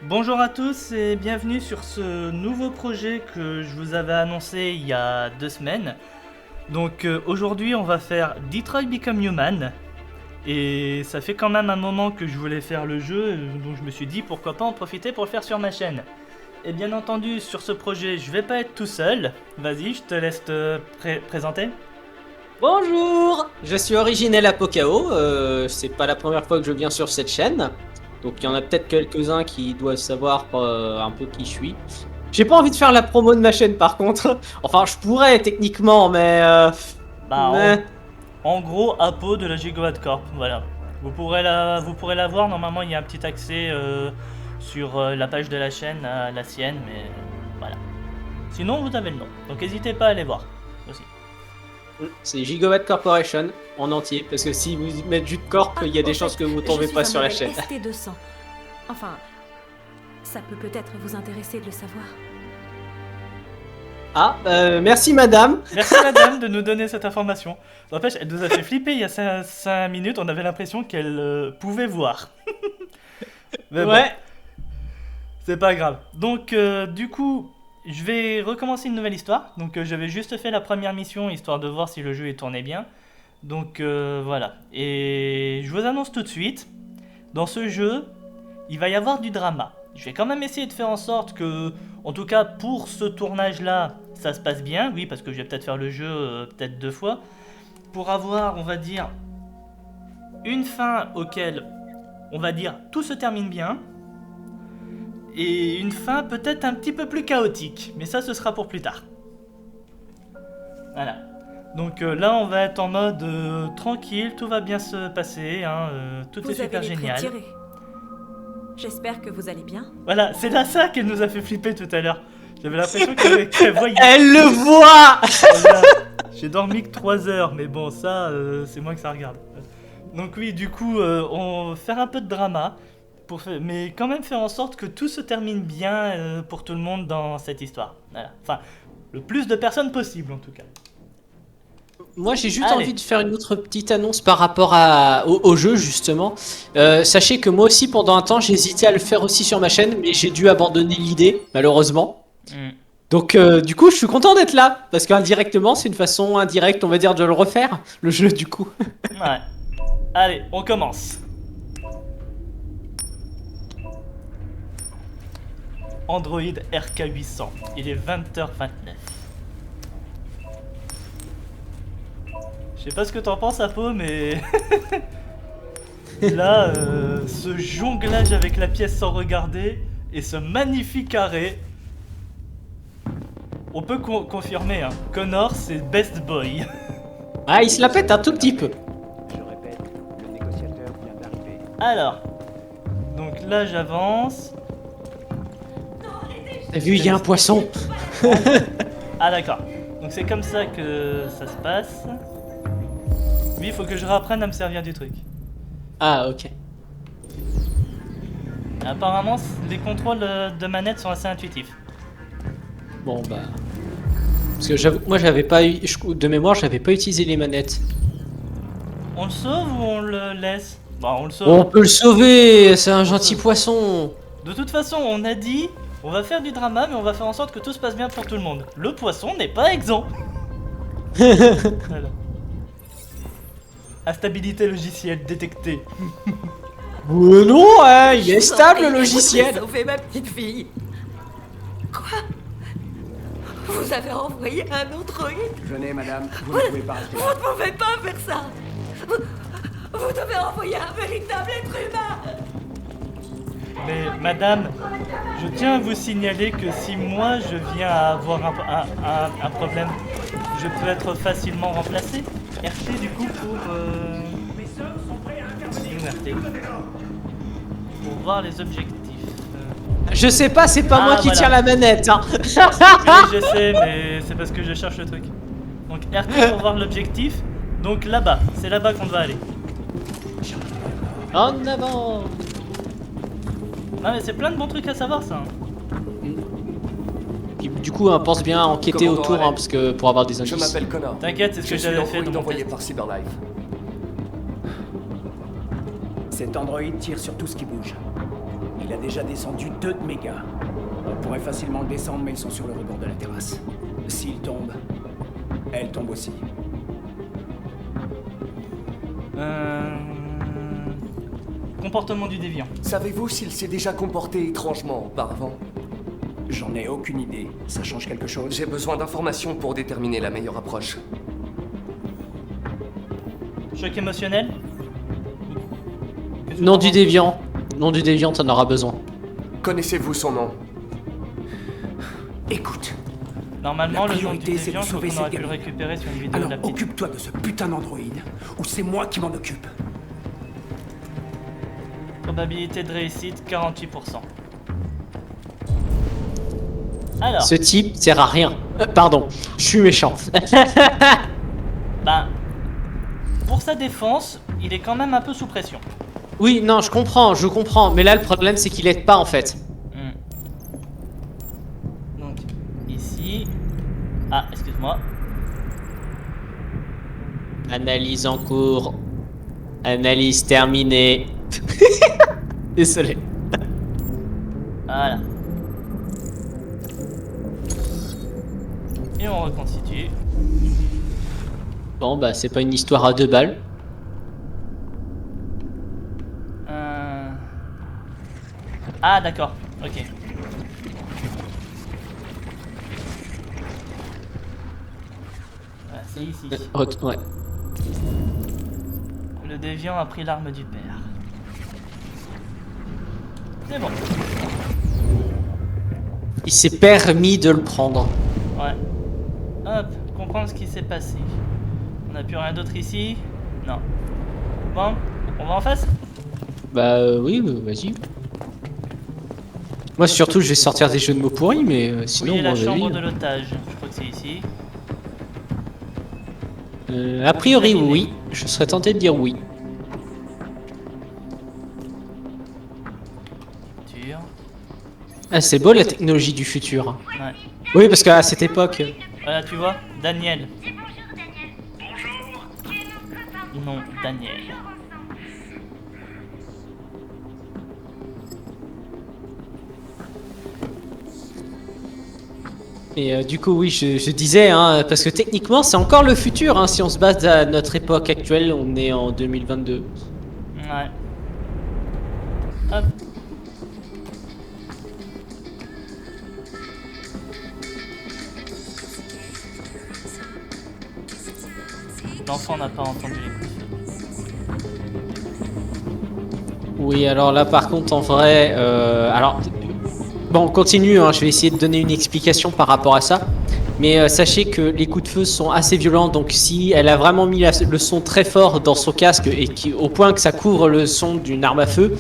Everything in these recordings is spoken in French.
Bonjour à tous et bienvenue sur ce nouveau projet que je vous avais annoncé il y a 2 semaines. Donc aujourd'hui on va faire Detroit Become Human. Et ça fait quand même un moment que je voulais faire le jeu, donc je me suis dit pourquoi pas en profiter pour le faire sur ma chaîne. Et bien entendu sur ce projet je vais pas être tout seul. Vas-y, je te laisse te présenter. Bonjour, je suis Originel Apocao, c'est pas la première fois que je viens sur cette chaîne, donc il y en a peut-être quelques-uns qui doivent savoir un peu qui je suis. J'ai pas envie de faire la promo de ma chaîne par contre, enfin je pourrais techniquement, Bah en gros Apo de la Gigawatt Corp, voilà. Vous pourrez la voir, normalement il y a un petit accès sur la page de la chaîne à la sienne, mais voilà. Sinon vous avez le nom, donc n'hésitez pas à aller voir aussi. C'est Gigawatt Corporation en entier, parce que si vous mettez Jute Corp, il y a des chances que vous tombez pas sur la chaîne. ST200. Enfin, ça peut peut-être vous intéresser de le savoir. Ah, merci madame. Merci madame de nous donner cette information. N'empêche, elle nous a fait flipper il y a 5 minutes, on avait l'impression qu'elle pouvait voir. Mais bon, Ouais. c'est pas grave. Donc du coup, je vais recommencer une nouvelle histoire. Donc j'avais juste fait la première mission histoire de voir si le jeu est tourné bien. Donc voilà. Et je vous annonce tout de suite, dans ce jeu, il va y avoir du drama. Je vais quand même essayer de faire en sorte que, en tout cas pour ce tournage-là, ça se passe bien. Oui, parce que je vais peut-être faire le jeu peut-être 2 fois. Pour avoir, on va dire, une fin auquel, on va dire, tout se termine bien. Et une fin peut-être un petit peu plus chaotique. Mais ça, ce sera pour plus tard. Voilà. Donc là, on va être en mode tranquille, tout va bien se passer, hein, tout est super génial. J'espère que vous allez bien. Voilà, c'est là ça qu'elle nous a fait flipper tout à l'heure. J'avais l'impression qu'elle voyait. Elle le voit. Voilà. J'ai dormi que 3 heures, mais bon, ça, c'est moi que ça regarde. Donc oui, du coup, on va faire un peu de drama, mais quand même faire en sorte que tout se termine bien pour tout le monde dans cette histoire. Voilà. Enfin, le plus de personnes possible en tout cas. Moi j'ai juste Allez. envie de faire une autre petite annonce par rapport au jeu justement. Sachez que moi aussi pendant un temps j'ai hésité à le faire aussi sur ma chaîne mais j'ai dû abandonner l'idée malheureusement. Donc du coup je suis content d'être là parce qu'indirectement c'est une façon indirecte on va dire de le refaire le jeu du coup. Ouais. Allez, on commence. Android RK800, il est 20h29. Je sais pas ce que t'en penses, Apo, mais là, ce jonglage avec la pièce sans regarder et ce magnifique arrêt, on peut confirmer, hein. Connor, c'est best boy. Ah il se la pète un tout petit peu. Je répète, le négociateur vient d'arriver. Alors, donc là, j'avance. T'as vu il y a un poisson. Ah d'accord, donc c'est comme ça que ça se passe. Oui, il faut que je réapprenne à me servir du truc. Ah ok. Apparemment, les contrôles de manette sont assez intuitifs. Bon bah. Parce que j'avoue moi j'avais pas eu de mémoire j'avais pas utilisé les manettes. On le sauve ou on le laisse? Bah on le sauve. On peut le sauver c'est un gentil poisson. De toute façon, on a dit, on va faire du drama, mais on va faire en sorte que tout se passe bien pour tout le monde. Le poisson n'est pas exempt. Voilà. Instabilité logicielle détectée. Non hein, il est stable le logiciel. Sauver ma petite fille. Quoi? Vous avez envoyé un androïde? Venez, madame, vous ne pouvez pas rester Vous là. ne pouvez pas faire ça. Vous devez envoyer un véritable être humain. Mais madame, je tiens à vous signaler que si moi je viens à avoir un problème, je peux être facilement remplacé. RT du coup pour... RT. Pour voir les objectifs. Je sais pas, c'est pas Ah, moi qui voilà. tiens la manette. Hein. Oui, je sais, mais c'est parce que je cherche le truc. Donc RT pour voir l'objectif. Donc là-bas, c'est là-bas qu'on doit aller. En avant. Non mais c'est plein de bons trucs à savoir ça. Hein. Puis, du coup, hein, pense bien à enquêter Commandant autour, hein, Allen. parce que pour avoir des Je indices. m'appelle Connor. T'inquiète, c'est ce Je que suis j'avais fait dans l'androïde mon envoyé test. par Cyberlife. Cet androïde tire sur tout ce qui bouge. Il a déjà descendu 2 de mes gars. On pourrait facilement le descendre, mais ils sont sur le rebord de la terrasse. S'il tombe, elle tombe aussi. Comportement du déviant. Savez-vous s'il s'est déjà comporté étrangement auparavant? J'en ai aucune idée. Ça change quelque chose? J'ai besoin d'informations pour déterminer la meilleure approche. Choc émotionnel? Nom du déviant. Nom du déviant, t'en auras besoin. Connaissez-vous son nom? Écoute, Normalement, La le nom du priorité, c'est déviant, de je crois sauver qu'on aurait cette pu le gamine. récupérer sur une vidéo de alors la petite. occupe-toi de ce putain d'androïde, ou c'est moi qui m'en occupe. Probabilité de réussite, 48%. Alors, Ce type sert à rien. Pardon, je suis méchant. ben, pour sa défense, il est quand même un peu sous pression. Oui, non, je comprends. Mais là, le problème, c'est qu'il aide pas, en fait. Donc, ici... Ah, excuse-moi. Analyse en cours. Analyse terminée. Désolé. Voilà. Et on reconstitue. Bon, bah, c'est pas une histoire à 2 balles. Ah, d'accord. Ok. Voilà, c'est ici. Ouais. Le déviant a pris l'arme du père. C'est bon. Il s'est permis de le prendre. Ouais. Hop, comprendre ce qui s'est passé. On n'a plus rien d'autre ici? Non. Bon, on va en face? Bah, oui, vas-y. Moi, surtout, je vais sortir des jeux de mots pourris, mais sinon, Oui, la bon, chambre vas-y. de l'otage. Je crois que c'est ici. A priori, oui. Je serais tenté de dire oui. Futur. Ah, c'est beau la technologie du futur. Ouais. Oui, parce qu'à cette époque... Voilà, tu vois, Daniel. Non, Daniel. Et du coup, oui, je disais, hein, parce que techniquement, c'est encore le futur. Hein, si on se base à notre époque actuelle, on est en 2022. Ouais. Hop. L'enfant n'a pas entendu les coups de feu. Oui, alors là, par contre, en vrai... alors, bon, on continue, hein, je vais essayer de donner une explication par rapport à ça. Mais sachez que les coups de feu sont assez violents, donc si elle a vraiment mis le son très fort dans son casque, et au point que ça couvre le son d'une arme à feu,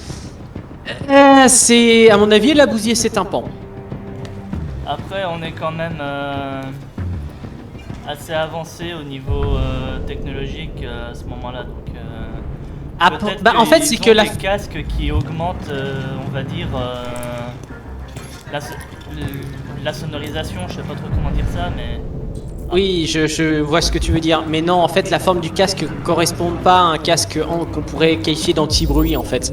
c'est... À mon avis, elle a bousillé ses tympans. Après, on est quand même assez avancé au niveau technologique à ce moment-là. Donc, Ah, peut-être bah, en fait, qu'ils c'est ont que la... des casques qui augmentent, on va dire, la sonorisation. Je sais pas trop comment dire ça, mais Oui, je vois ce que tu veux dire. Mais non, en fait, la forme du casque correspond pas à un casque qu'on pourrait qualifier d'anti-bruit, en fait.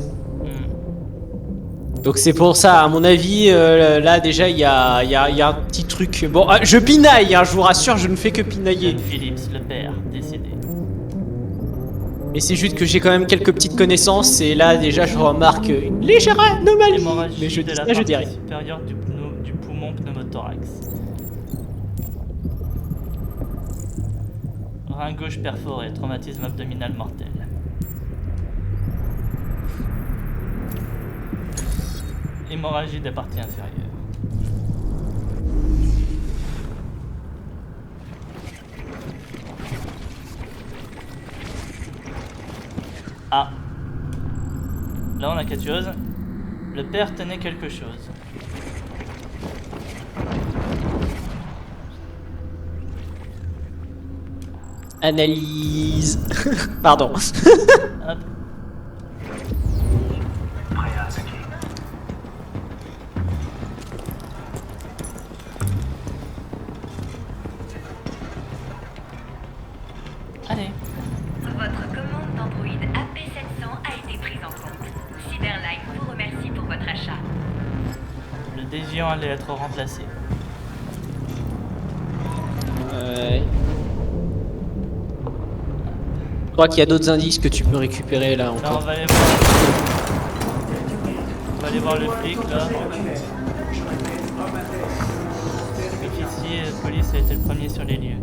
Donc c'est pour ça, à mon avis, là déjà, il y a un petit truc... Bon, je pinaille, hein, je vous rassure, je ne fais que pinailler. John Phillips, le père, décédé. Mais c'est juste que j'ai quand même quelques petites connaissances, et là, déjà, je remarque une légère anomalie. Hémorragie Mais je de dis la ça, je partie dirais. supérieure du poumon pneumothorax. Rein gauche perforé, traumatisme abdominal mortel. Hémorragie des parties inférieures. Ah. Là on a quelque chose. Le père tenait quelque chose. Analyse. Pardon. Hop. Allez. Votre commande d'Android AP700 a été prise en compte. Cyberlife vous remercie pour votre achat. déviant allait être remplacé. Ouais. Je crois qu'il y a d'autres indices que tu peux récupérer là Là, on encore. va aller voir. On va aller voir le flic là. L'officier de police a été le premier sur les lieux.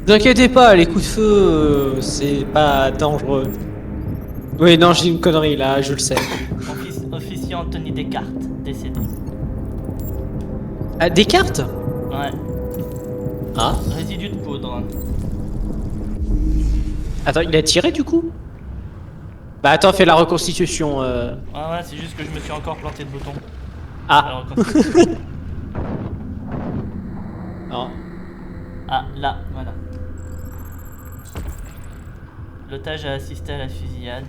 Ne vous inquiétez pas, les coups de feu, c'est pas dangereux. Oui, non, j'ai une connerie là, je le sais. Officier Anthony Descartes, décédé. Ah, des cartes? Ouais. Ah. Résidu de poudre. Attends, il a tiré du coup? Bah attends, fais la reconstitution. Ouais, c'est juste que je me suis encore planté de bouton. Ah. Alors, continue. Non. Ah, là, voilà. L'otage a assisté à la fusillade.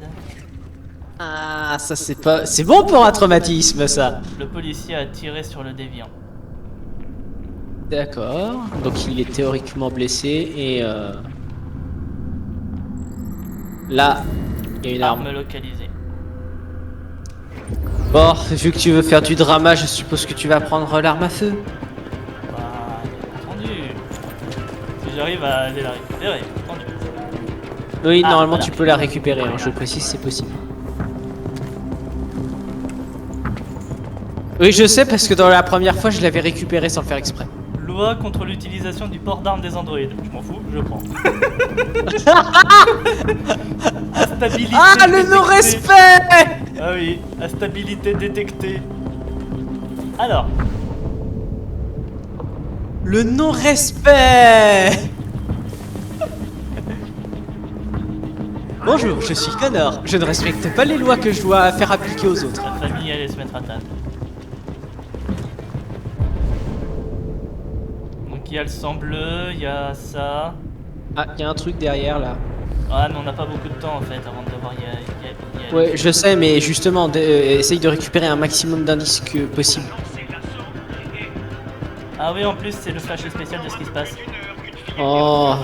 Ah, ça c'est pas... C'est bon pour un traumatisme, ça. Le policier a tiré sur le déviant. D'accord. Donc il est théoriquement blessé et... Là, il y a une arme. Arme localisée. Bon, vu que tu veux faire du drama, je suppose que tu vas prendre l'arme à feu. Bah, bien entendu. Si j'arrive à aller la récupérer, entendu. Oui, Ah, normalement voilà. tu peux la récupérer, hein, je précise, c'est possible. Oui, je sais parce que dans la première fois, je l'avais récupéré sans le faire exprès. Loi contre l'utilisation du port d'armes des androïdes. Je m'en fous, je prends. Instabilité Ah, le détectée. non-respect! Ah oui, instabilité détectée. Alors, Le non-respect! Bonjour, je suis Connor. Je ne respecte pas les lois que je dois faire appliquer aux autres. la famille allait se mettre à table. Donc il y a le sang bleu, il y a ça. Ah, il y a un truc derrière là. Ah, mais on n'a pas beaucoup de temps en fait avant de devoir y aller. Ouais, je sais, mais justement, essaye de récupérer un maximum d'indices que possible. Ah oui, en plus c'est le flash spécial de ce qui se passe. Oh,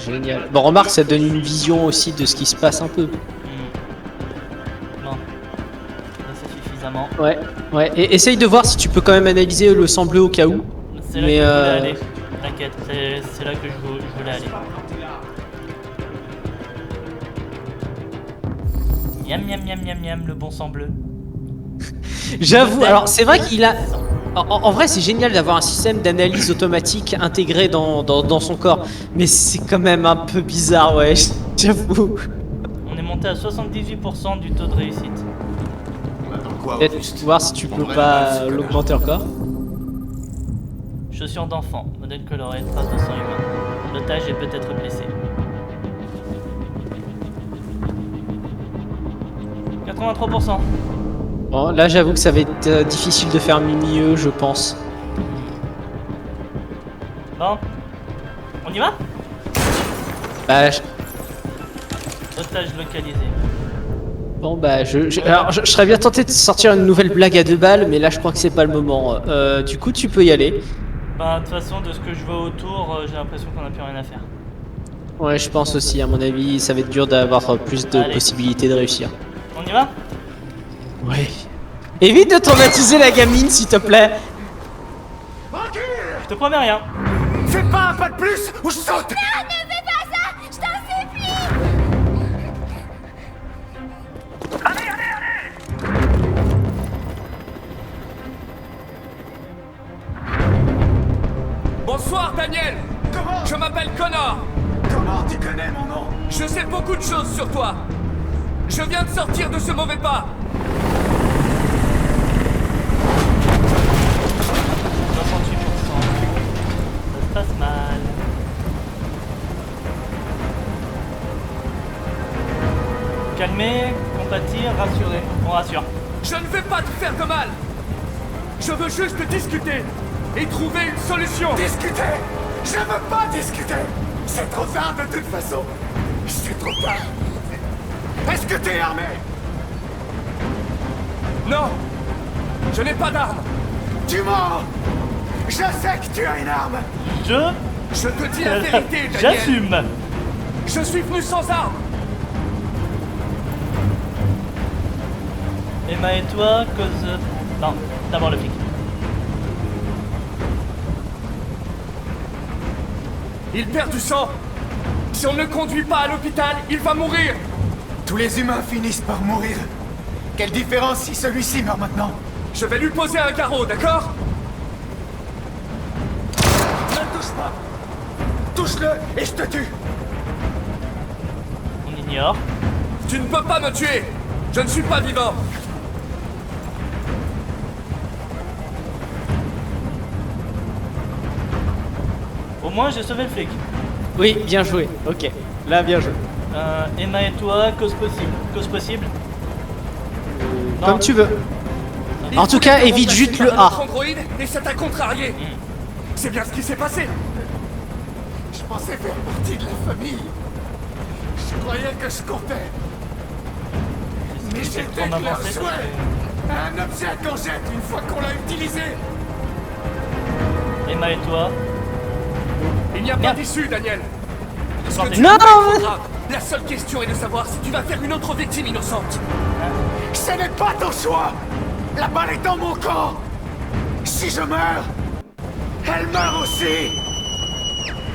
génial. Bon, remarque, ça donne une vision aussi de ce qui se passe un peu. Bon, là c'est suffisamment. Ouais, ouais. Et essaye de voir si tu peux quand même analyser le sang bleu au cas où. C'est là Mais, que je voulais aller. T'inquiète, c'est là que je voulais aller. Miam miam miam miam miam, le bon sang bleu. J'avoue, alors c'est vrai qu'il a... En vrai, c'est génial d'avoir un système d'analyse automatique intégré dans son corps. Mais c'est quand même un peu bizarre, ouais, j'avoue. On est monté à 78% du taux de réussite. Quoi, Peut-être Auguste? voir si tu peux pas l'augmenter encore. Chaussures d'enfant, modèle coloré, trace de sang humain. L'otage est peut-être blessé. 83%. Bon, là, j'avoue que ça va être difficile de faire mieux, je pense. Bon, on y va? Bah, Otage localisé. bon, bah, alors, je serais bien tenté de sortir une nouvelle blague à 2 balles, mais là, je crois que c'est pas le moment. Du coup, tu peux y aller. Bah, de toute façon, de ce que je vois autour, j'ai l'impression qu'on n'a plus rien à faire. Ouais, je pense aussi, à mon avis, ça va être dur d'avoir plus de Allez. possibilités de réussir. On y va? Ouais. Évite de traumatiser la gamine, s'il te plaît. Je te promets rien. Fais pas un pas de plus ou je saute. Bonsoir, Daniel. Comment? Je m'appelle Connor. Comment tu connais mon nom? Je sais beaucoup de choses sur toi. Je viens de sortir de ce mauvais pas. 68%. Ça se passe mal. Calmer, compatir, rassurer. On rassure. Je ne vais pas te faire de mal. Je veux juste discuter et trouver une solution. Discuter? Je veux pas discuter. C'est trop tard de toute façon. C'est trop tard. Est-ce que t'es armé? Non, je n'ai pas d'arme. Tu mens. Je sais que tu as une arme. Je te dis la vérité, Daniel. J'assume. Je suis venu sans arme. Emma et toi, cause... Non, d'abord le flic. Il perd du sang. Si on ne le conduit pas à l'hôpital, il va mourir. Tous les humains finissent par mourir. Quelle différence si celui-ci meurt maintenant? Je vais lui poser un garrot, d'accord? Ne le touche pas! Touche-le et je te tue! On ignore. Tu ne peux pas me tuer. Je ne suis pas vivant. Au moins, j'ai sauvé le flic. Oui, bien joué. Ok, là, bien joué. Emma et toi, cause possible. Cause possible? Non. Comme tu veux. Il En tout voulait cas, te évite remplacer juste par le un A. autre androïde et ça t'a contrarié. C'est bien ce qui s'est passé. Je pensais faire partie de la famille. Je croyais que je comptais. Mais C'est j'étais ton que leur avancée, jouet! Un objet qu'on jette une fois qu'on l'a utilisé! Emma et toi. Il n'y a pas Merde. d'issue, Daniel. Ce Non, que tu non, fais est trop mais- grave. La seule question est de savoir si tu vas faire une autre victime innocente. Ce n'est pas ton choix! La balle est dans mon camp! Si je meurs, elle meurt aussi!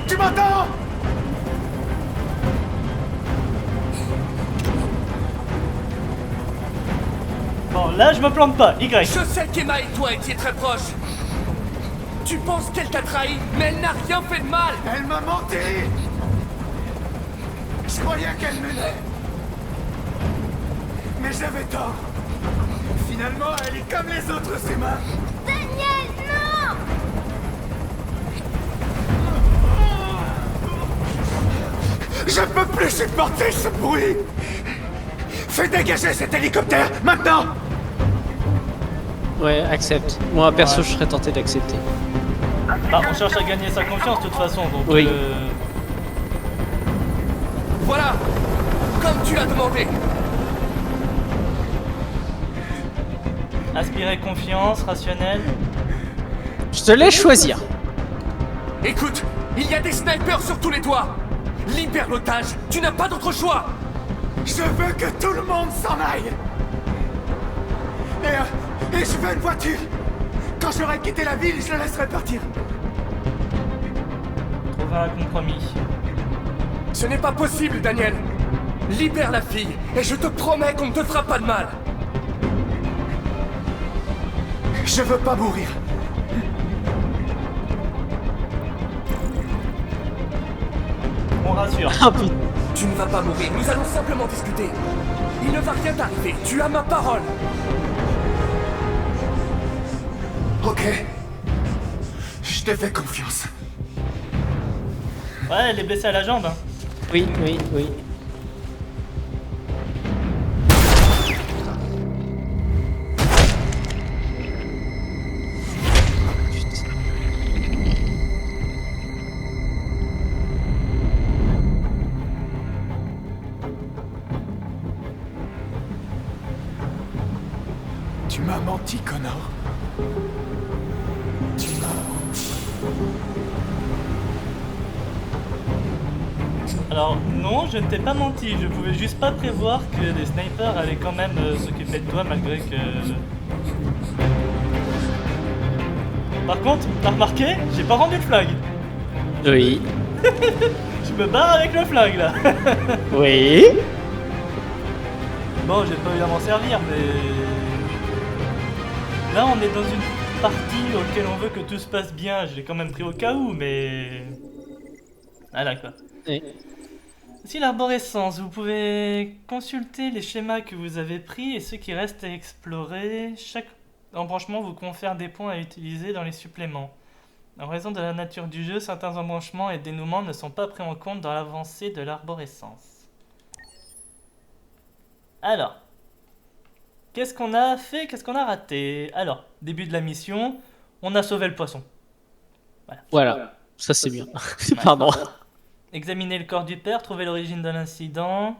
Tu m'entends? Bon, là, je me plante pas. Y. Je sais qu'Emma et toi étiez très proches. Tu penses qu'elle t'a trahi, mais elle n'a rien fait de mal. Elle m'a menti! Je croyais qu'elle m'aimait. Mais j'avais tort. Finalement, elle est comme les autres humains. Daniel, non! Je peux plus supporter ce bruit! Fais dégager cet hélicoptère, maintenant! Ouais, accepte. Moi, perso, je serais tenté d'accepter. Bah, on cherche à gagner sa confiance de toute façon, donc... Oui. Voilà, comme tu l'as demandé. Aspirer confiance, rationnel. Je te laisse choisir. Écoute, il y a des snipers sur tous les toits. Libère l'otage, tu n'as pas d'autre choix. Je veux que tout le monde s'en aille! Et je veux une voiture! Quand j'aurai quitté la ville, je la laisserai partir! Trouver un compromis. Ce n'est pas possible, Daniel. Libère la fille, et je te promets qu'on ne te fera pas de mal. Je veux pas mourir! On rassure. Ah putain. Tu ne vas pas mourir, nous allons simplement discuter. Il ne va rien t'arriver, tu as ma parole. Ok. Je te fais confiance. Ouais, elle est blessée à la jambe. Hein. Oui, oui, oui. Tu m'as menti, Connor. Tu m'as... Alors, non, je ne t'ai pas menti. Je pouvais juste pas prévoir que des snipers allaient quand même s'occuper de toi malgré que... Par contre, t'as remarqué, j'ai pas rendu le flag. Oui. Je me barre avec le flag là. Oui. Bon, j'ai pas eu à m'en servir, mais... Là, on est dans une partie auquel on veut que tout se passe bien. Je l'ai quand même pris au cas où, mais... Voilà quoi. Oui. Si l'arborescence, vous pouvez consulter les schémas que vous avez pris et ceux qui restent à explorer. Chaque embranchement vous confère des points à utiliser dans les suppléments. En raison de la nature du jeu, certains embranchements et dénouements ne sont pas pris en compte dans l'avancée de l'arborescence. Alors, qu'est-ce qu'on a fait, qu'est-ce qu'on a raté? Alors, début de la mission, on a sauvé le poisson. Voilà. Ça, c'est bien. Pardon. Examiner le corps du père, trouver l'origine de l'incident,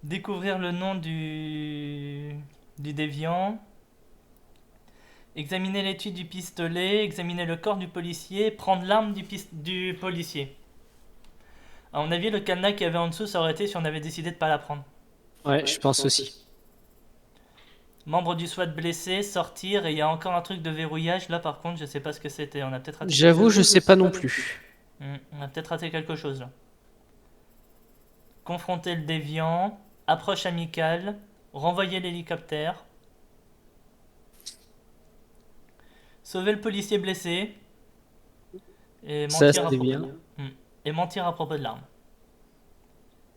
découvrir le nom du déviant, examiner l'étui du pistolet, examiner le corps du policier, prendre l'arme du policier. À mon avis, le cadenas qu'il y avait en dessous, ça aurait été si on avait décidé de pas la prendre. Ouais, je pense aussi. Membre du SWAT blessé, sortir, et il y a encore un truc de verrouillage. Là, par contre, je sais pas ce que c'était. On a peut-être raté J'avoue, je sais pas non plus. On a peut-être raté quelque chose là. Confronter le déviant, approche amicale, renvoyer l'hélicoptère, sauver le policier blessé, et Ça, mentir, c'était bien. Et mentir à propos de l'arme.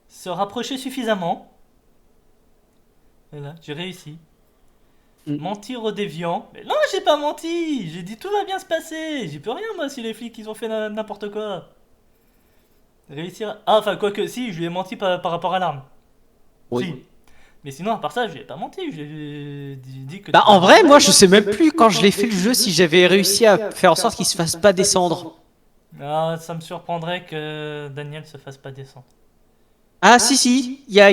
Se rapprocher suffisamment. Voilà, j'ai réussi. Mentir au déviant. Mais non, j'ai pas menti. J'ai dit tout va bien se passer. J'y peux rien moi si les flics ils ont fait n'importe quoi. Réussir. Ah, enfin, quoique, si, je lui ai menti par rapport à l'arme. Oui. Si. Mais sinon, à part ça, je lui ai pas menti. Je lui ai dit que. Bah en vrai, moi je sais même plus quand je l'ai fait le jeu si j'avais réussi à faire en sorte qu'il se fasse pas descendre. Ah, ça me surprendrait que Daniel se fasse pas descendre. Ah si, il y a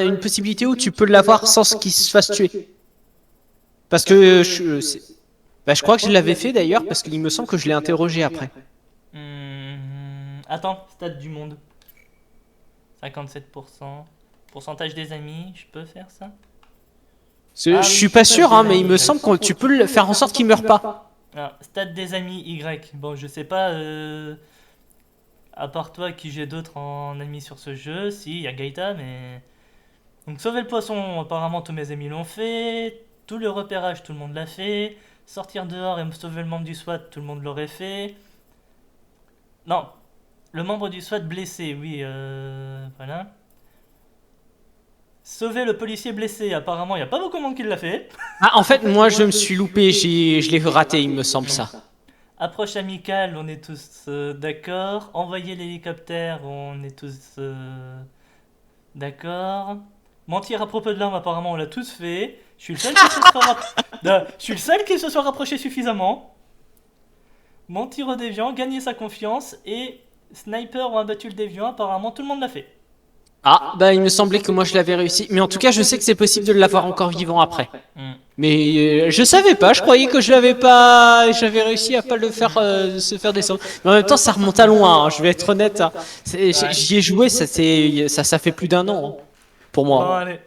une possibilité où tu peux l'avoir sans qu'il se fasse tuer. Parce que je crois que je l'avais fait d'ailleurs parce qu'il me semble que je l'ai interrogé après. Attends, stade du monde. 57%. Pourcentage des amis, je peux faire ça? Je suis pas sûr, hein, mais il me semble que tu peux le faire en sorte qu'il meure pas. Alors, stade des amis Y. Bon, je sais pas, à part toi, qui j'ai d'autres en amis sur ce jeu. Si, il y a Gaïta, mais. Donc, sauver le poisson, apparemment tous mes amis l'ont fait. Tout le repérage, tout le monde l'a fait. Sortir dehors et me sauver le membre du SWAT, tout le monde l'aurait fait. Non, le membre du SWAT blessé, oui, voilà. Sauver le policier blessé, apparemment, il n'y a pas beaucoup de monde qui l'a fait. Ah, en fait, moi je me suis loupé, je l'ai raté, il me semble ça. Approche amicale, on est tous d'accord. Envoyer l'hélicoptère, on est tous d'accord. Mentir à propos de l'arme, apparemment, on l'a tous fait. Je suis le seul qui se soit rapproché suffisamment. Mentir au déviant, gagner sa confiance, et sniper ont abattu le déviant, apparemment tout le monde l'a fait. Ah, bah il me semblait que moi je l'avais réussi. Mais en tout cas, je sais que c'est possible de l'avoir encore vivant après. Mais je savais pas, je croyais que je l'avais pas. J'avais réussi à pas le faire se faire descendre. Mais en même temps, ça remonte à loin, hein, je vais être honnête. Hein. J'y ai joué, ça fait plus d'1 an hein, pour moi. Bon, allez.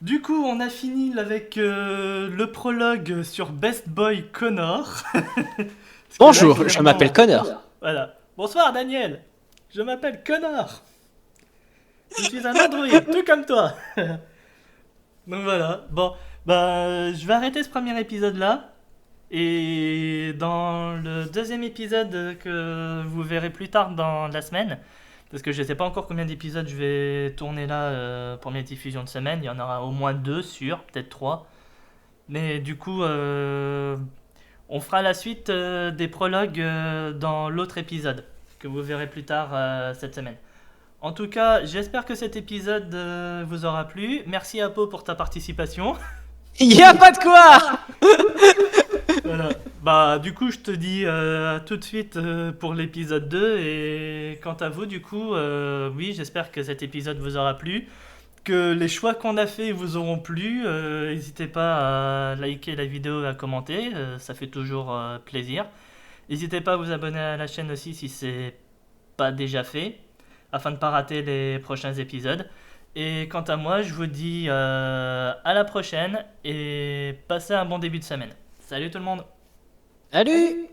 Du coup, on a fini avec le prologue sur Best Boy Connor. Bonjour, je m'appelle Connor. Voilà. Bonsoir Daniel. Je m'appelle Connor. Je suis un android, tout comme toi. Donc voilà. Bon, bah, je vais arrêter ce premier épisode là. Et dans le deuxième épisode que vous verrez plus tard dans la semaine, parce que je ne sais pas encore combien d'épisodes je vais tourner là pour mes diffusions de semaine. Il y en aura au moins 2 sûrs, peut-être 3. Mais du coup, on fera la suite des prologues dans l'autre épisode que vous verrez plus tard cette semaine. En tout cas, j'espère que cet épisode vous aura plu. Merci Apo pour ta participation. Il y a pas de quoi. Voilà. Bah du coup je te dis tout de suite pour l'épisode 2, et quant à vous du coup oui, j'espère que cet épisode vous aura plu, que les choix qu'on a fait vous auront plu. N'hésitez pas à liker la vidéo et à commenter, ça fait toujours plaisir. N'hésitez pas à vous abonner à la chaîne aussi si c'est pas déjà fait, afin de ne pas rater les prochains épisodes. Et quant à moi, je vous dis à la prochaine et passez un bon début de semaine. Salut tout le monde. Salut.